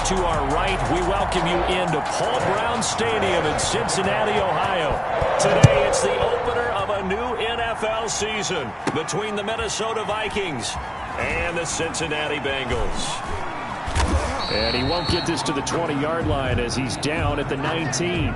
Bengals to our right. We welcome you into Paul Brown Stadium in Cincinnati, Ohio. Today, it's the opener of a new NFL season between the Minnesota Vikings and the Cincinnati Bengals. And he won't get this to the 20-yard line as he's down at the 19.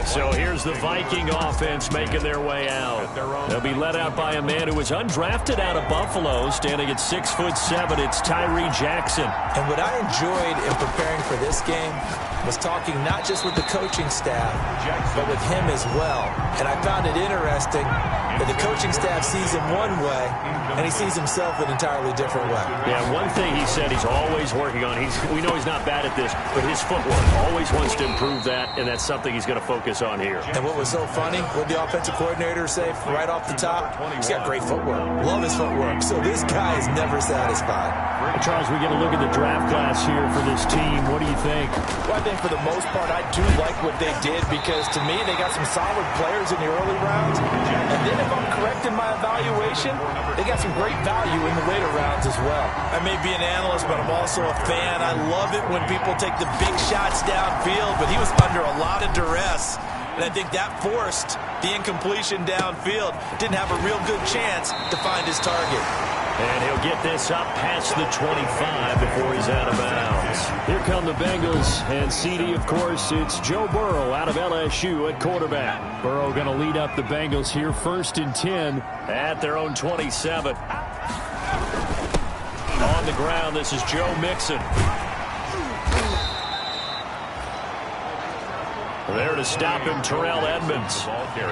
So here's the Viking offense making their way out. They'll be led out by a man who was undrafted out of Buffalo, standing at 6'7". It's Tyree Jackson. And what I enjoyed in preparing for this game was talking not just with the coaching staff, but with him as well. And I found it interesting that the coaching staff sees him one way, and he sees himself an entirely different way. Yeah, one thing he said he's always working on, we know he's not bad at this, but his footwork, always wants to improve that, and that's something he's going to focus on here. And what was so funny, what the offensive coordinator say right off the top, he's got great footwork. Love his footwork. So this guy is never satisfied. Charles, we get a look at the draft class here for this team. What do you think? Well, I think for the most part, I do like what they did because, to me, they got some solid players in the early rounds. And then if I'm correct in my evaluation, they got some great value in the later rounds as well. I may be an analyst, but I'm also a fan. I love it when people take the big shots downfield, but he was under a lot of duress. And I think that forced the incompletion downfield. Didn't have a real good chance to find his target. And he'll get this up past the 25 before he's out of bounds. Here come the Bengals, and CD, of course, it's Joe Burrow out of LSU at quarterback. Burrow going to lead up the Bengals here, 1st and 10 at their own 27. On the ground, this is Joe Mixon. There to stop him, Terrell Edmonds.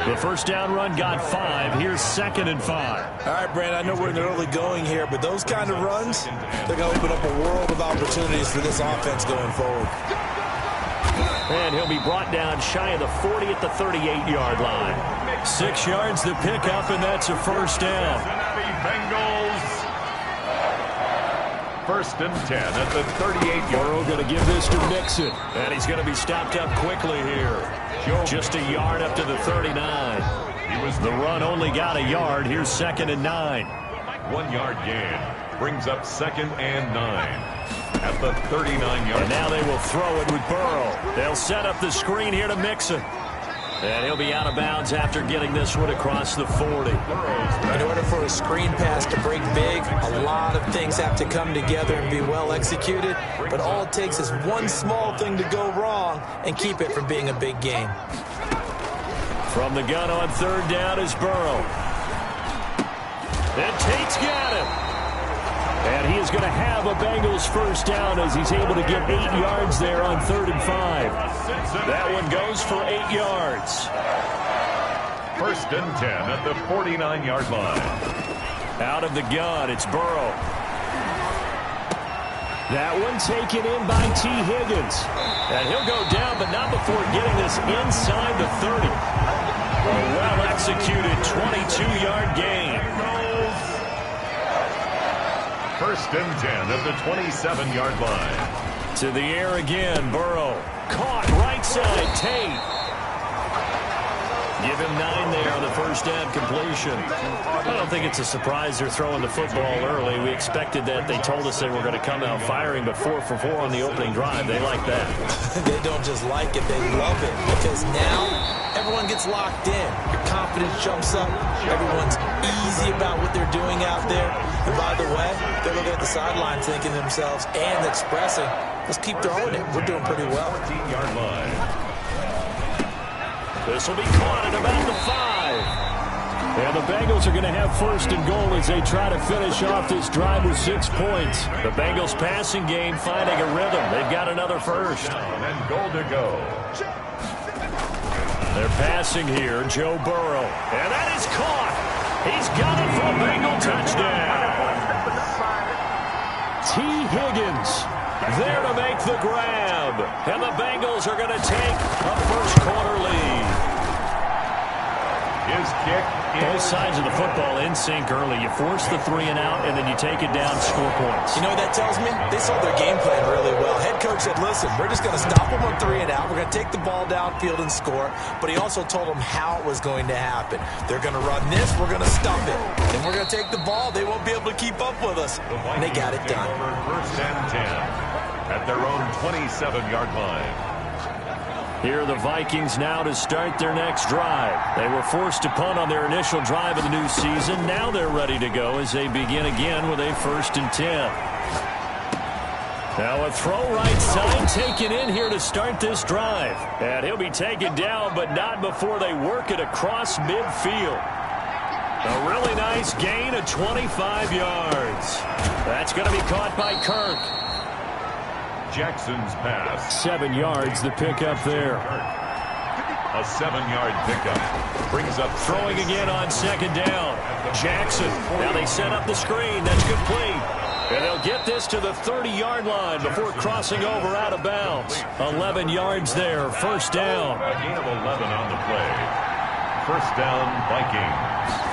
The first down run got 5. Here's 2nd and 5. All right, Brandon, I know we're in the early going here, but those kind of runs, they're going to open up a world of opportunities for this offense going forward. And he'll be brought down shy of the 40 at the 38-yard line. 6 yards to pick up, and that's a first down. Bengals. 1st and 10 at the 38-yard. Burrow going to give this to Mixon. And he's going to be stopped up quickly here. Just a yard up to the 39. The run only got a yard. Here's 2nd and 9. 1 yard gain. Brings up 2nd and 9 at the 39-yard. And now they will throw it with Burrow. They'll set up the screen here to Mixon. And he'll be out of bounds after getting this one across the 40. In order for a screen pass to break big, a lot of things have to come together and be well executed. But all it takes is one small thing to go wrong and keep it from being a big game. From the gun on 3rd down is Burrow. And Tate's got him. And he is going to have a Bengals first down as he's able to get 8 yards there on 3rd and 5. That one goes for 8 yards. 1st and 10 at the 49-yard line. Out of the gun, it's Burrow. That one taken in by T. Higgins. And he'll go down, but not before getting this inside the 30. A well-executed 22-yard gain. 1st and 10 at the 27-yard line. To the air again, Burrow. Caught right side, Tate. Give him 9 there on the first down completion. I don't think it's a surprise they're throwing the football early. We expected that. They told us they were going to come out firing, but 4 for 4 on the opening drive. They like that. They don't just like it, they love it. Because now everyone gets locked in. Your confidence jumps up. Everyone's easy about what they're doing out there. And by the way, they're looking at the sidelines thinking to themselves and expressing, let's keep throwing it. We're doing pretty well. 14-yard line. This will be caught at about the 5. And the Bengals are going to have 1st and goal as they try to finish off this drive with 6 points. The Bengals passing game finding a rhythm. They've got another first. And goal to go. They're passing here, Joe Burrow. And that is caught. He's got it for a Bengal touchdown. T. Higgins there to make the grab. And the Bengals are going to take a first quarter lead. His kick Both sides of the football in sync early. You force the 3 and out, and then you take it down, score points. You know what that tells me? They saw their game plan really well. Head coach said, listen, we're just going to stop them on 3 and out. We're going to take the ball downfield and score. But he also told them how it was going to happen. They're going to run this. We're going to stop it. And we're going to take the ball. They won't be able to keep up with us. And they got it done. First and 10 at their own 27-yard line. Here are the Vikings now to start their next drive. They were forced to punt on their initial drive of the new season. Now they're ready to go as they begin again with a 1st and 10. Now a throw right side taken in here to start this drive. And he'll be taken down, but not before they work it across midfield. A really nice gain of 25 yards. That's going to be caught by Kirk. Jackson's pass. 7 yards, the pickup there. A 7-yard pickup. Brings up Throwing again on 2nd down. Jackson. Now they set up the screen. That's complete. And they'll get this to the 30-yard line before crossing over out of bounds. 11 yards there. 1st down. A gain of 11 on the play. 1st down, Vikings.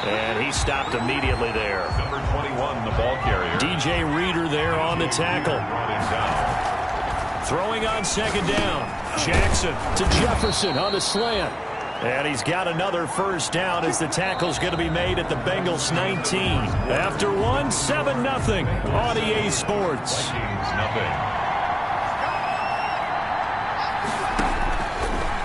And he stopped immediately there. Number 21, the ball carrier. DJ Reader there on the tackle. Brought him down. Throwing on 2nd down. Jackson to Jefferson on the slant. And he's got another 1st down as the tackle's going to be made at the Bengals 19. After 1, 7-0 on EA Sports. Vikings, nothing.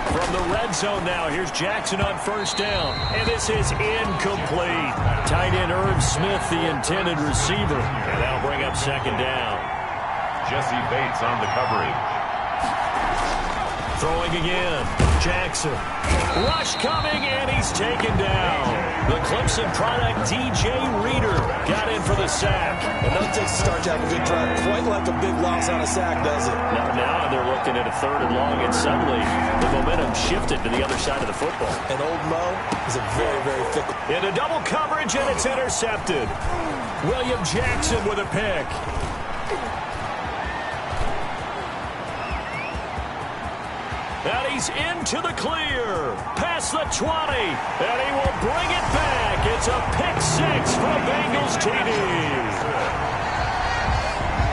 From the red zone now, here's Jackson on 1st down. And this is incomplete. Tight end Irv Smith, the intended receiver. And that'll bring up 2nd down. Jesse Bates on the coverage. Throwing again. Jackson. Rush coming, and he's taken down. The Clemson product, DJ Reader, got in for the sack. It doesn't take a start to have a good drive quite like a big loss on a sack, does it? Now they're looking at a 3rd and long, and suddenly the momentum shifted to the other side of the football. And old Mo is a very, very fickle. Into double coverage, and it's intercepted. William Jackson with a pick. And he's into the clear. Past the 20. And he will bring it back. It's a pick 6 for Bengals TD.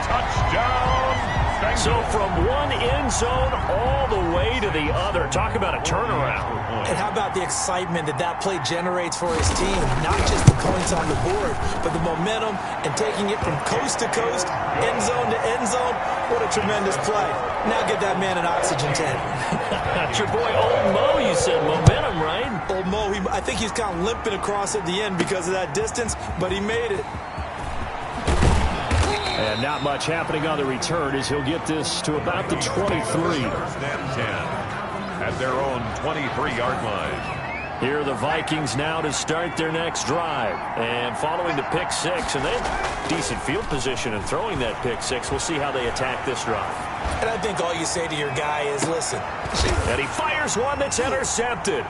Touchdown. Bengals. So from one end zone all the way to the other. Talk about a turnaround. And how about the excitement that play generates for his team? Not just the points on the board, but the momentum and taking it from coast to coast, end zone to end zone. What a tremendous play. Now get that man an oxygen tank. That's your boy Old Mo, you said. Momentum, right? Old Mo, I think he's kind of limping across at the end because of that distance, but he made it. And not much happening on the return as he'll get this to about the 23. 1st and 10 at their own 23-yard line. Here are the Vikings now to start their next drive. And following the pick 6, and they have decent field position in throwing that pick 6. We'll see how they attack this drive. And I think all you say to your guy is, listen. And he fires one that's intercepted.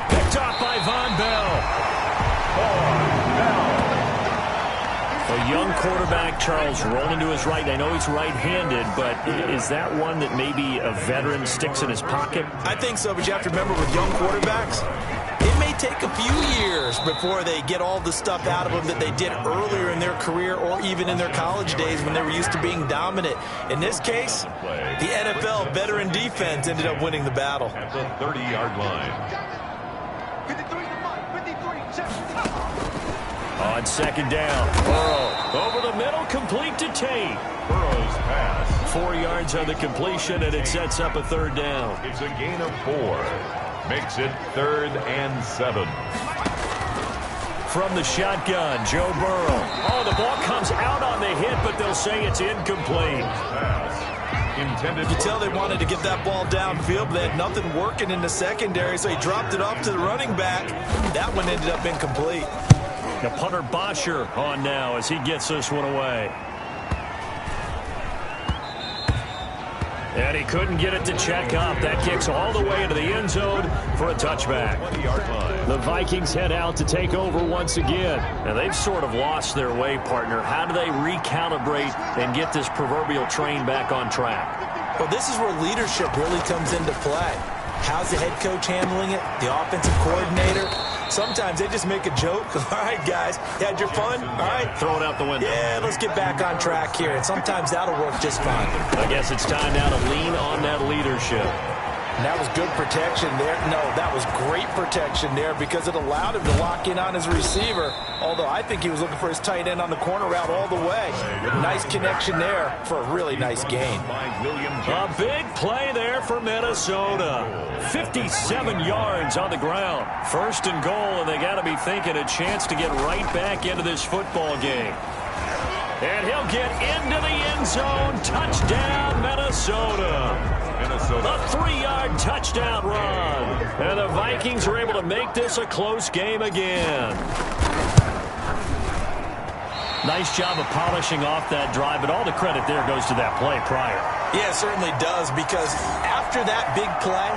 Picked off by Von Bell. A young quarterback, Charles, rolling to his right. I know he's right-handed, but is that one that maybe a veteran sticks in his pocket? I think so, but you have to remember with young quarterbacks, it may take a few years before they get all the stuff out of them that they did earlier in their career or even in their college days when they were used to being dominant. In this case, the NFL veteran defense ended up winning the battle. At the 30-yard line. On 2nd down, Burrow over the middle, complete to Tate. Burrow's pass. 4 yards on the completion, and it sets up a 3rd down. It's a gain of 4. Makes it 3rd and 7. From the shotgun, Joe Burrow. Oh, the ball comes out on the hit, but they'll say it's incomplete. Pass. Intended. You could tell they wanted to get that ball downfield, but they had nothing working in the secondary, so he dropped it off to the running back. That one ended up incomplete. The punter Bosher on now as he gets this one away. And he couldn't get it to check up. That kicks all the way into the end zone for a touchback. 20-yard line. The Vikings head out to take over once again. And they've sort of lost their way, partner. How do they recalibrate and get this proverbial train back on track? Well, this is where leadership really comes into play. How's the head coach handling it? The offensive coordinator? Sometimes they just make a joke. All right, guys, you had your fun? All right. Throw it out the window. Yeah, let's get back on track here. And sometimes that'll work just fine. I guess it's time now to lean on that leadership. And that was good protection there. No, that was great protection there because it allowed him to lock in on his receiver. Although I think he was looking for his tight end on the corner route all the way. Nice connection there for a really nice gain. A big play there for Minnesota. 57 yards on the ground. First and goal, and they got to be thinking a chance to get right back into this football game. And he'll get into the end zone. Touchdown, Minnesota. A 3-yard touchdown run. And the Vikings are able to make this a close game again. Nice job of polishing off that drive, but all the credit there goes to that play prior. Yeah, it certainly does, because after that big play,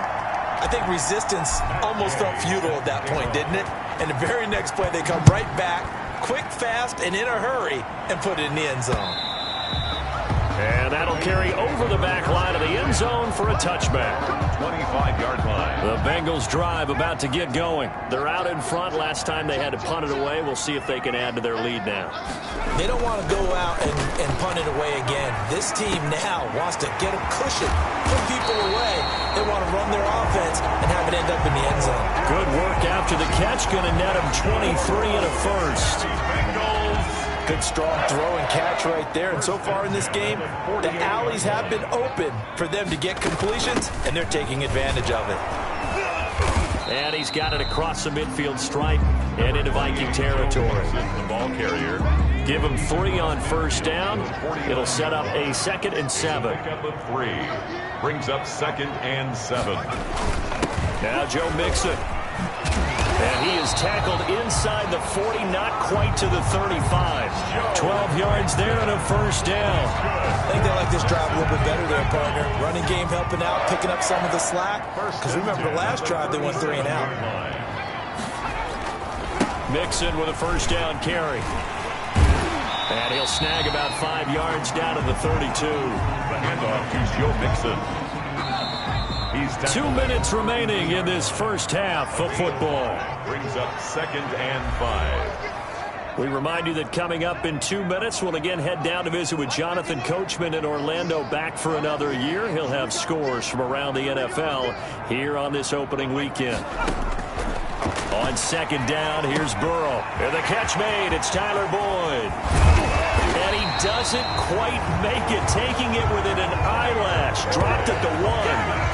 I think resistance almost felt futile at that point, didn't it? And the very next play, they come right back, quick, fast, and in a hurry, and put it in the end zone. And that'll carry over the back line of the end zone for a touchback. 25-yard line. The Bengals drive about to get going. They're out in front. Last time they had to punt it away. We'll see if they can add to their lead now. They don't want to go out and punt it away again. This team now wants to get a cushion, put people away. They want to run their offense and have it end up in the end zone. Good work after the catch. Going to net him 23 and a first. Good strong throw and catch right there. And so far in this game, the alleys have been open for them to get completions, and they're taking advantage of it. And he's got it across the midfield stripe and into Viking territory. The ball carrier. Give him 3 on first down. It'll set up a 2nd and 7. Pick up a 3. Brings up 2nd and 7. Now Joe Mixon. And he is tackled inside the 40, not quite to the 35. 12 yards there and a first down. I think they like this drive a little bit better there, partner. Running game helping out, picking up some of the slack. Because remember, the last drive they went 3 and out. Mixon with a first down carry. And he'll snag about 5 yards down to the 32. The handoff to Joe Mixon. 2 minutes remaining in this first half of football. Brings up 2nd and 5. We remind you that coming up in 2 minutes, we'll again head down to visit with Jonathan Coachman in Orlando, back for another year. He'll have scores from around the NFL here on this opening weekend. On 2nd down, here's Burrow. And the catch made. It's Tyler Boyd. And he doesn't quite make it, taking it within an eyelash. Dropped at the 1.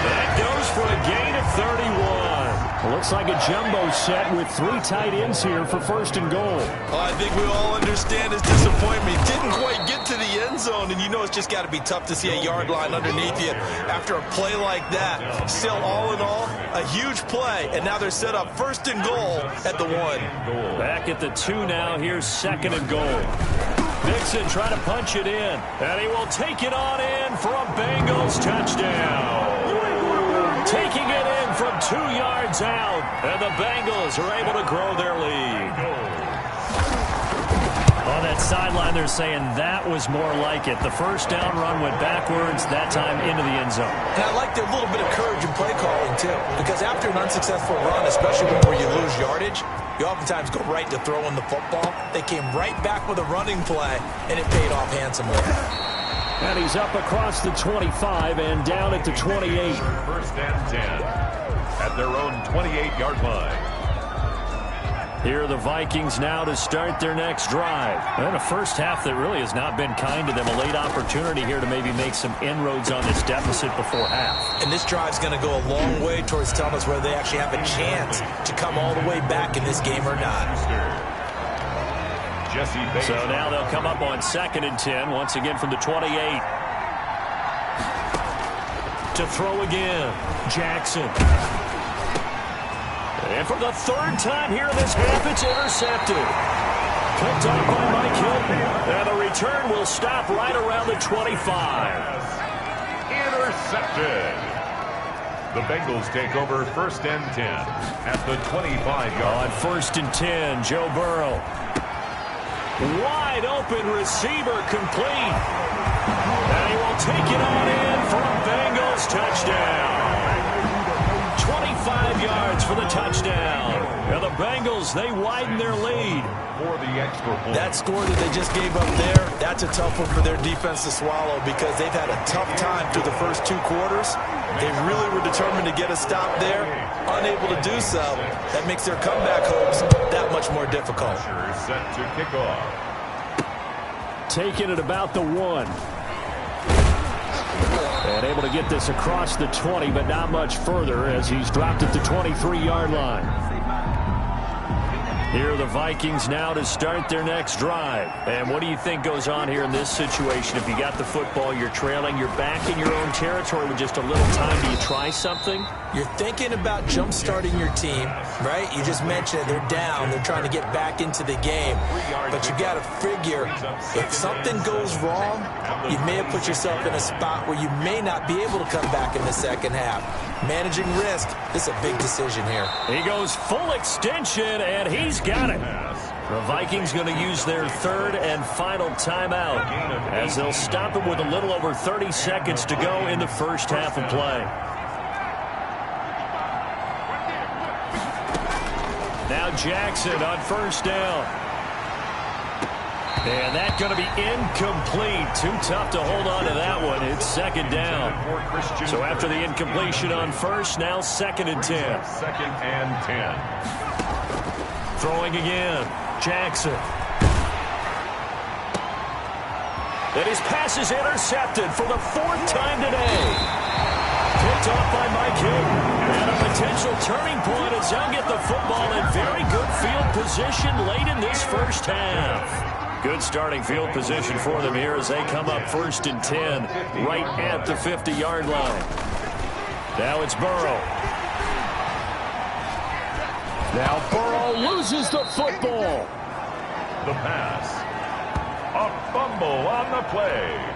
That goes for a gain of 31. Looks like a jumbo set with 3 tight ends here for 1st and goal. Well, I think we all understand his disappointment. Didn't quite get to the end zone, and you know it's just got to be tough to see a yard line underneath you after a play like that. Still, all in all, a huge play, and now they're set up 1st and goal at the 1. Back at the 2 now. Here's 2nd and goal. Mixon trying to punch it in, and he will take it on in for a Bengals touchdown. Taking it in from 2 yards out, and the Bengals are able to grow their lead. On that sideline, they're saying that was more like it. The first down run went backwards, that time into the end zone. And I like their little bit of courage in play calling, too, because after an unsuccessful run, especially when where you lose yardage, you oftentimes go right to throwing the football. They came right back with a running play, and it paid off handsomely. And he's up across the 25 and down at the 28. 1st and 10 at their own 28-yard line. Here are the Vikings now to start their next drive. And a first half that really has not been kind to them. A late opportunity here to maybe make some inroads on this deficit before half. And this drive's going to go a long way towards telling us whether they actually have a chance to come all the way back in this game or not. So now they'll come up on 2nd and 10, once again from the 28. To throw again, Jackson. And for the 3rd time here in this half, it's intercepted. Picked up by Mike Hilton. And the return will stop right around the 25. Intercepted. The Bengals take over 1st and 10 at the 25-yard. On 1st and 10, Joe Burrow. Wide open receiver complete. And he will take it on in for a Bengals touchdown. 5 yards for the touchdown. And the Bengals, they widen their lead. For the extra point. That score that they just gave up there, that's a tough one for their defense to swallow because they've had a tough time through the first 2 quarters. They really were determined to get a stop there, unable to do so. That makes their comeback hopes that much more difficult. Set to kick off. Taking it about the 1. And able to get this across the 20, but not much further as he's dropped at the 23-yard line. Here are the Vikings now to start their next drive. And what do you think goes on here in this situation? If you got the football, you're trailing, you're back in your own territory with just a little time. Do you try something? You're thinking about jump-starting your team, right? You just mentioned they're down. They're trying to get back into the game. But you got to figure if something goes wrong, you may have put yourself in a spot where you may not be able to come back in the second half. Managing risk, this is a big decision here. He goes full extension, and he's got it. The Vikings going to use their 3rd and final timeout as they'll stop it with a little over 30 seconds to go in the first half of play. Now Jackson on first down. And that's going to be incomplete. Too tough to hold on to that one. It's second down. So after the incompletion on first, now 2nd and 10. 2nd and 10. Throwing again. Jackson. And his pass is intercepted for the 4th time today. Picked off by Mike Hilton. And a potential turning point as they'll get the football in very good field position late in this first half. Good starting field position for them here as they come up 1st and 10 right at the 50-yard line. Now it's Burrow. Now Burrow loses the football. The pass. A fumble on the play.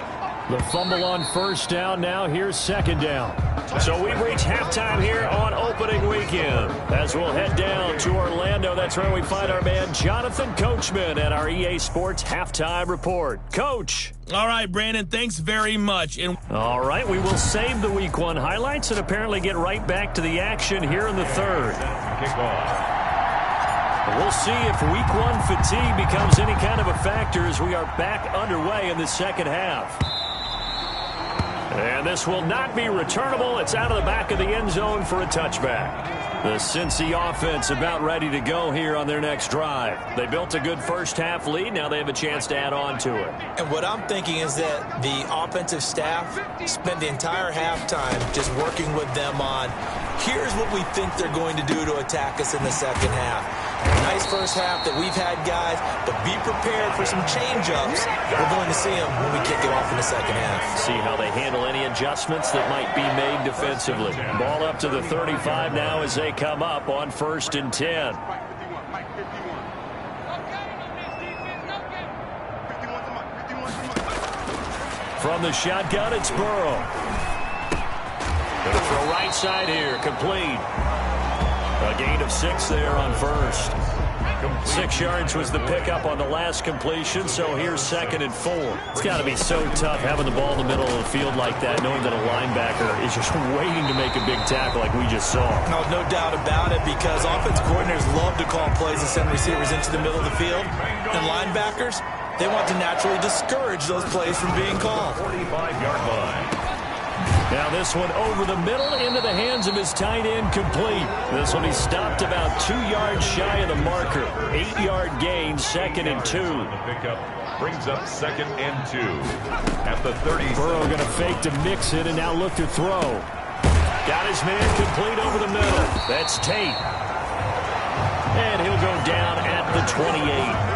The fumble on first down. Now here's 2nd down. So we've reached halftime here on opening weekend. As we'll head down to Orlando, that's where we find our man Jonathan Coachman at our EA Sports Halftime Report. Coach. All right, Brandon, thanks very much. All right, we will save the Week 1 highlights and apparently get right back to the action here in the 3rd. Kick off. We'll see if Week 1 fatigue becomes any kind of a factor as we are back underway in the second half. And this will not be returnable. It's out of the back of the end zone for a touchback. The Cincy offense about ready to go here on their next drive. They built a good first half lead. Now they have a chance to add on to it. And what I'm thinking is that the offensive staff spent the entire halftime just working with them on, here's what we think they're going to do to attack us in the second half. Nice first half that we've had, guys, but be prepared for some change-ups. We're going to see them when we kick it off in the second half. See how they handle any adjustments that might be made defensively. Ball up to the 35 now as they come up on 1st and 10. From the shotgun, it's Burrow. Going to throw right side here, complete. A gain of 6 there on first. 6 yards was the pickup on the last completion, so here's 2nd and 4. It's got to be so tough having the ball in the middle of the field like that, knowing that a linebacker is just waiting to make a big tackle like we just saw. No doubt about it, because offensive coordinators love to call plays and send receivers into the middle of the field. And linebackers, they want to naturally discourage those plays from being called. 45-yard line. Now this one over the middle into the hands of his tight end, complete. This will be stopped about 2 yards shy of the marker. 8-yard gain, 2nd and 2. The pickup brings up 2nd and 2 at the 30. Burrow going to fake to mix it and now look to throw. Got his man complete over the middle. That's Tate. And he'll go down at the 28.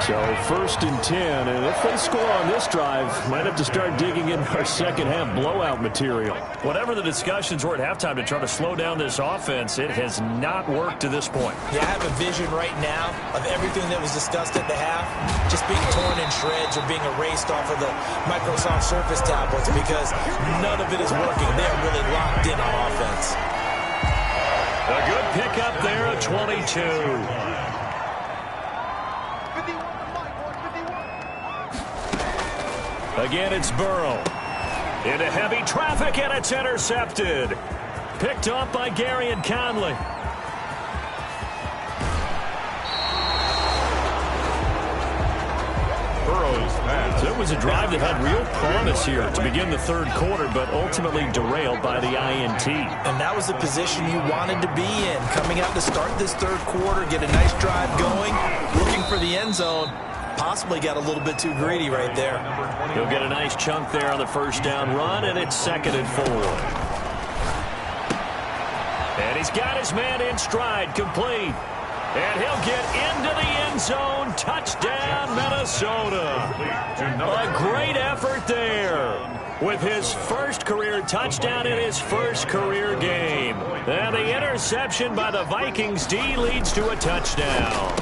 So 1st and 10, and if they score on this drive, might have to start digging in our second half blowout material. Whatever the discussions were at halftime to try to slow down this offense, it has not worked to this point. Yeah, I have a vision right now of everything that was discussed at the half just being torn in shreds or being erased off of the Microsoft Surface tablets because none of it is working. They're really locked in on offense. A good pickup there at 22. Again, it's Burrow. Into heavy traffic, and it's intercepted. Picked off by Gary and Conley. So it was a drive that had real promise here to begin the third quarter, but ultimately derailed by the INT. And that was the position you wanted to be in. Coming out to start this third quarter, get a nice drive going, looking for the end zone. Possibly got a little bit too greedy right there. He'll get a nice chunk there on the first down run, and it's 2nd and 4. And he's got his man in stride, complete. And he'll get into the end zone. Touchdown, Minnesota. A great effort there with his first career touchdown in his first career game. And the interception by the Vikings D leads to a touchdown.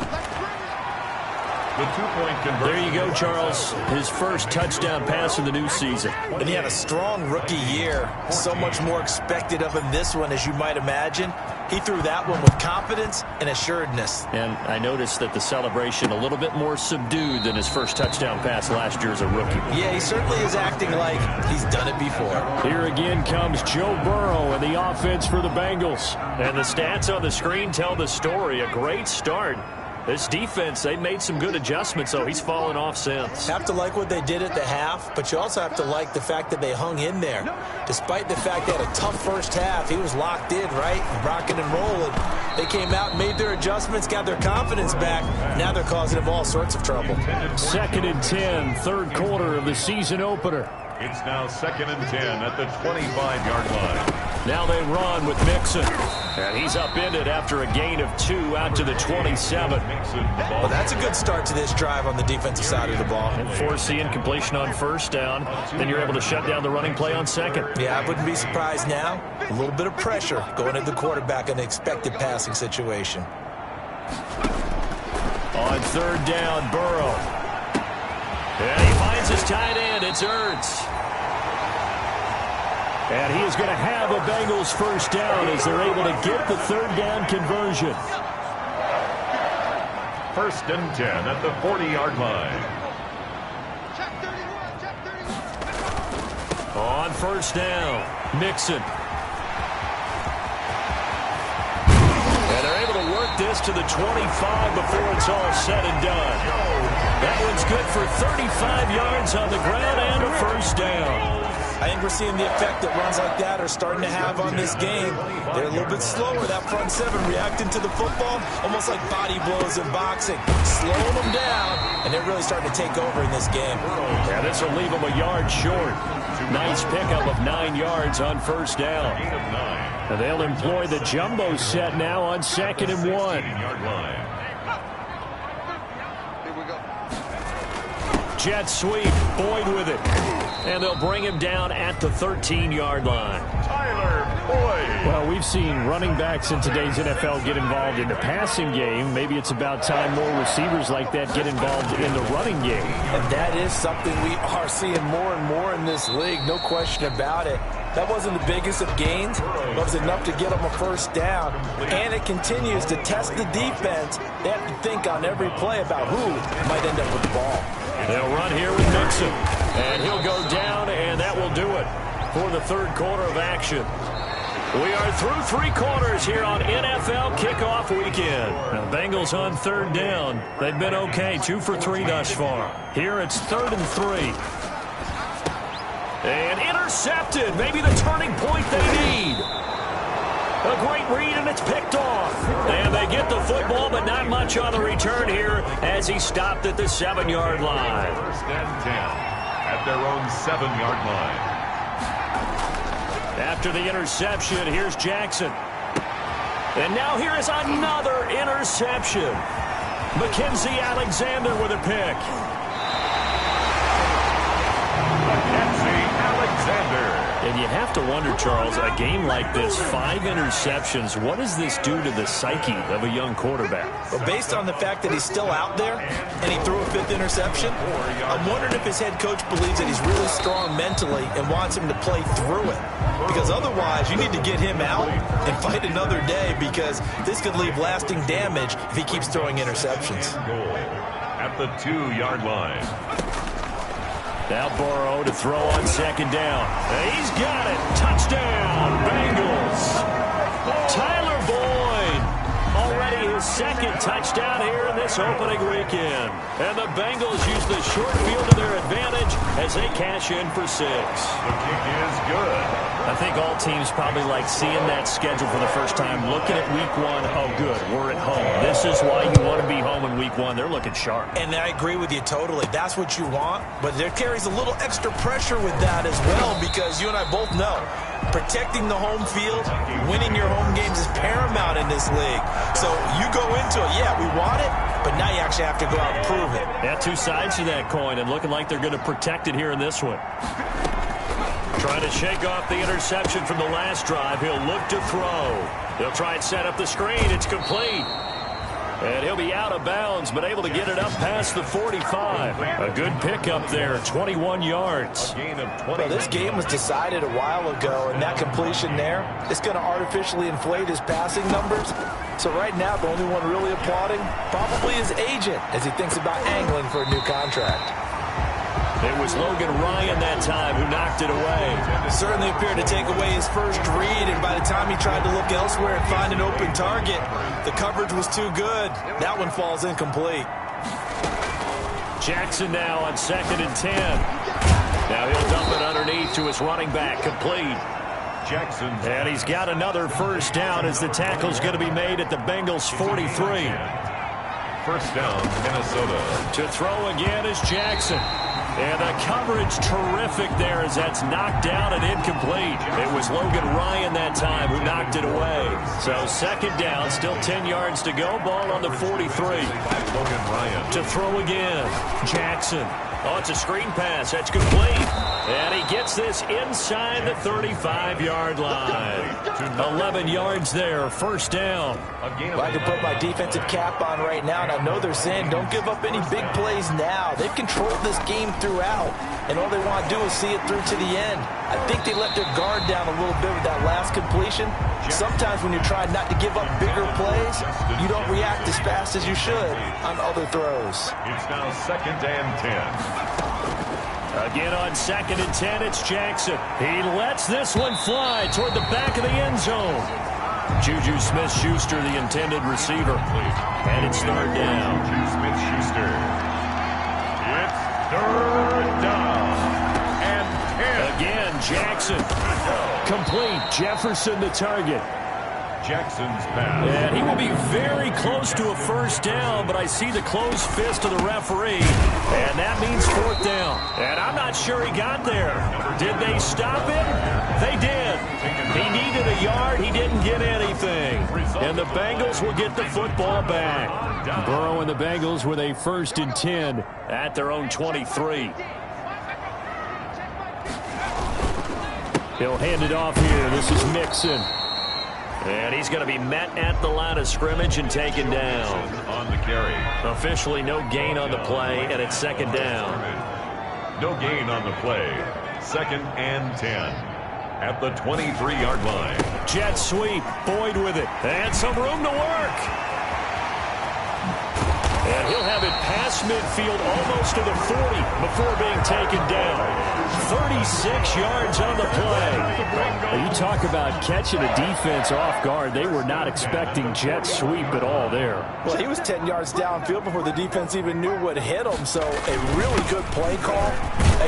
The two-point conversion. There you go, Charles. His first touchdown pass in the new season. And he had a strong rookie year. So much more expected of him this one, as you might imagine. He threw that one with confidence and assuredness. And I noticed that the celebration a little bit more subdued than his first touchdown pass last year as a rookie. Yeah, he certainly is acting like he's done it before. Here again comes Joe Burrow and the offense for the Bengals. And the stats on the screen tell the story. A great start. This defense, they made some good adjustments, so he's fallen off since. Have to like what they did at the half, but you also have to like the fact that they hung in there. Despite the fact they had a tough first half, he was locked in, right? Rocking and rolling. They came out and made their adjustments, got their confidence back. Now they're causing him all sorts of trouble. 2nd and 10, third quarter of the season opener. It's now 2nd and 10 at the 25-yard line. Now they run with Mixon. And he's upended after a gain of 2 out to the 27. Well, that's a good start to this drive on the defensive side of the ball. And force the incompletion on first down. Then you're able to shut down the running play on second. Yeah, I wouldn't be surprised now. A little bit of pressure going at the quarterback in an expected passing situation. On third down, Burrow. And he finds his tight end. It's Ertz. And he is going to have a Bengals first down as they're able to get the third down conversion. 1st and 10 at the 40-yard line. On first down, Mixon. And they're able to work this to the 25 before it's all said and done. That one's good for 35 yards on the ground and a first down. I think we're seeing the effect that runs like that are starting to have on this game. They're a little bit slower, that front seven, reacting to the football, almost like body blows in boxing, slowing them down, and they're really starting to take over in this game. Yeah, this will leave them a yard short. Nice pickup of 9 yards on first down. And they'll employ the jumbo set now on 2nd and 1. Jet sweep, Boyd with it. And they'll bring him down at the 13-yard line. Tyler Boyd. Well, we've seen running backs in today's NFL get involved in the passing game. Maybe it's about time more receivers like that get involved in the running game. And that is something we are seeing more and more in this league, no question about it. That wasn't the biggest of gains, but it was enough to get them a first down. And it continues to test the defense. They have to think on every play about who might end up with the ball. They'll run here with Mixon. And he'll go down, and that will do it for the third quarter of action. We are through 3 quarters here on NFL Kickoff Weekend. Now, the Bengals on third down. They've been okay, 2 for 3 thus far. Here it's 3rd and 3. And intercepted. Maybe the turning point they need. A great read, and it's picked off. And they get the football, but not much on the return here as he stopped at the 7-yard line. 1st and 10 at their own 7-yard line. After the interception, here's Jackson. And now here is another interception. Mackenzie Alexander with a pick. Mackenzie Alexander. And you have to wonder, Charles, a game like this, 5 interceptions, what does this do to the psyche of a young quarterback? Well, based on the fact that he's still out there and he threw a 5th interception, I'm wondering if his head coach believes that he's really strong mentally and wants him to play through it. Because otherwise, you need to get him out and fight another day, because this could leave lasting damage if he keeps throwing interceptions. Goal at the 2-yard line. Now Burrow to throw on second down. He's got it. Touchdown, Bengals. Tyler Boyd. Already his second touchdown here in this opening weekend. And the Bengals use the short field to their advantage as they cash in for 6. The kick is good. I think all teams probably like seeing that schedule for the first time, looking at week 1. Oh, good, we're at home. This is why you want to be home in week 1. They're looking sharp. And I agree with you totally. That's what you want, but there carries a little extra pressure with that as well, because you and I both know protecting the home field, winning your home games is paramount in this league. So you go into it, yeah, we want it, but now you actually have to go out and prove it. Yeah, two sides to that coin, and looking like they're going to protect it here in this one. Trying to shake off the interception from the last drive. He'll look to throw. He'll try and set up the screen. It's complete. And he'll be out of bounds, but able to get it up past the 45. A good pickup there, 21 yards. Well, this game was decided a while ago, and that completion there is going to artificially inflate his passing numbers. So right now, the only one really applauding probably his agent as he thinks about angling for a new contract. It was Logan Ryan that time who knocked it away. Certainly appeared to take away his first read, and by the time he tried to look elsewhere and find an open target, the coverage was too good. That one falls incomplete. Jackson now on 2nd and 10. Now he'll dump it underneath to his running back, complete. Jackson. And he's got another first down as the tackle's going to be made at the Bengals 43. First down, Minnesota. To throw again is Jackson. And the coverage terrific there as that's knocked down and incomplete. It was Logan Ryan that time who knocked it away. So 2nd down, still 10 yards to go. Ball on the 43. Logan Ryan. To throw again, Jackson. Oh, it's a screen pass. That's complete. And he gets this inside the 35-yard line. 11 yards there, first down. Well, I can put my defensive cap on right now, and I know they're saying don't give up any big plays now. They've controlled this game throughout, and all they want to do is see it through to the end. I think they let their guard down a little bit with that last completion. Sometimes when you're trying not to give up bigger plays, you don't react as fast as you should on other throws. It's now 2nd and 10. Again on 2nd and 10, it's Jackson. He lets this one fly toward the back of the end zone. Juju Smith-Schuster, the intended receiver. And it's 3rd down. Juju Smith-Schuster. It's 3rd down. And 10. Again, Jackson. Complete. Jefferson the target. Jackson's pass. And he will be very close to a first down, but I see the closed fist of the referee. And that means 4th down. And I'm not sure he got there. Did they stop him? They did. He needed a yard. He didn't get anything. And the Bengals will get the football back. Burrow and the Bengals with a 1st and 10 at their own 23. He'll hand it off here. This is Mixon. And he's going to be met at the line of scrimmage and taken down. On the carry. Officially no gain on the play, and it's 2nd down. No gain on the play. 2nd and 10. At the 23-yard line. Jet sweep. Boyd with it. And some room to work. And he'll have it past midfield almost to the 40 before being taken down. 36 yards on the play. You talk about catching a defense off guard. They were not expecting jet sweep at all there. Well, he was 10 yards downfield before the defense even knew what hit him. So a really good play call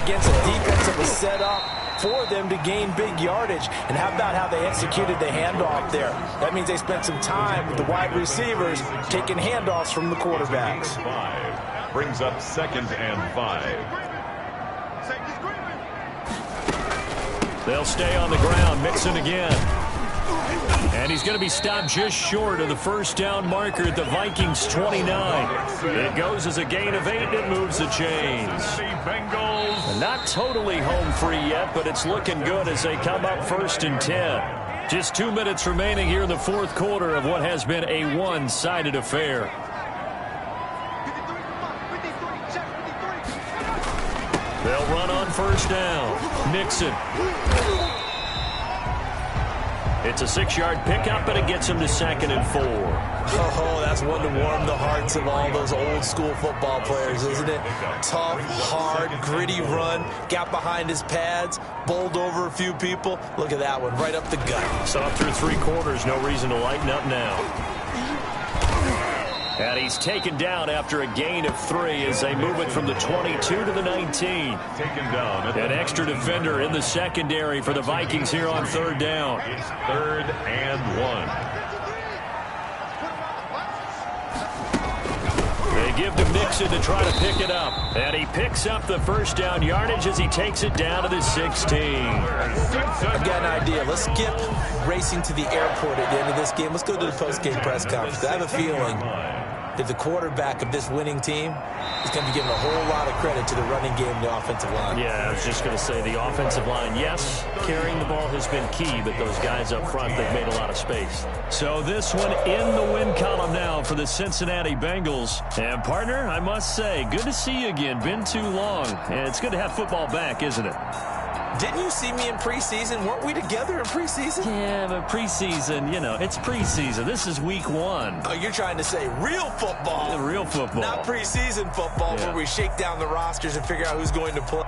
against a defense that was set up for them to gain big yardage. And how about how they executed the handoff there? That means they spent some time with the wide receivers taking handoffs from the quarterbacks. Brings up 2nd and 5. They'll stay on the ground. Mixon again. And he's going to be stopped just short of the first down marker at the Vikings 29. It goes as a gain of 8 and it moves the chains. Not totally home free yet, but it's looking good as they come up 1st and 10. Just 2 minutes remaining here in the 4th quarter of what has been a one-sided affair. They'll run on first down. Mixon. It's a 6-yard pickup, and it gets him to 2nd and 4. Oh, that's one to warm the hearts of all those old-school football players, isn't it? Tough, hard, gritty run, got behind his pads, bowled over a few people. Look at that one, right up the gut. So up through 3 quarters, no reason to lighten up now. And he's taken down after a gain of 3 as they move it from the 22 to the 19. Taken down. An extra defender in the secondary for the Vikings here on 3rd down. It's 3rd and 1. They give to Mixon to try to pick it up. And he picks up the 1st down yardage as he takes it down to the 16. I've got an idea. Let's skip racing to the airport at the end of this game. Let's go to the post-game press conference. I have a feeling that the quarterback of this winning team is going to be given a whole lot of credit to the running game and the offensive line. Yeah, I was just going to say the offensive line, yes, carrying the ball has been key, but those guys up front, they've made a lot of space. So this one in the win column now for the Cincinnati Bengals. And partner, I must say, good to see you again. Been too long. And it's good to have football back, isn't it? Didn't you see me in preseason? Weren't we together in preseason? Yeah, but preseason, you know, it's preseason. This is week 1. Oh, you're trying to say real football. Real football. Not preseason football where we shake down the rosters and figure out who's going to play.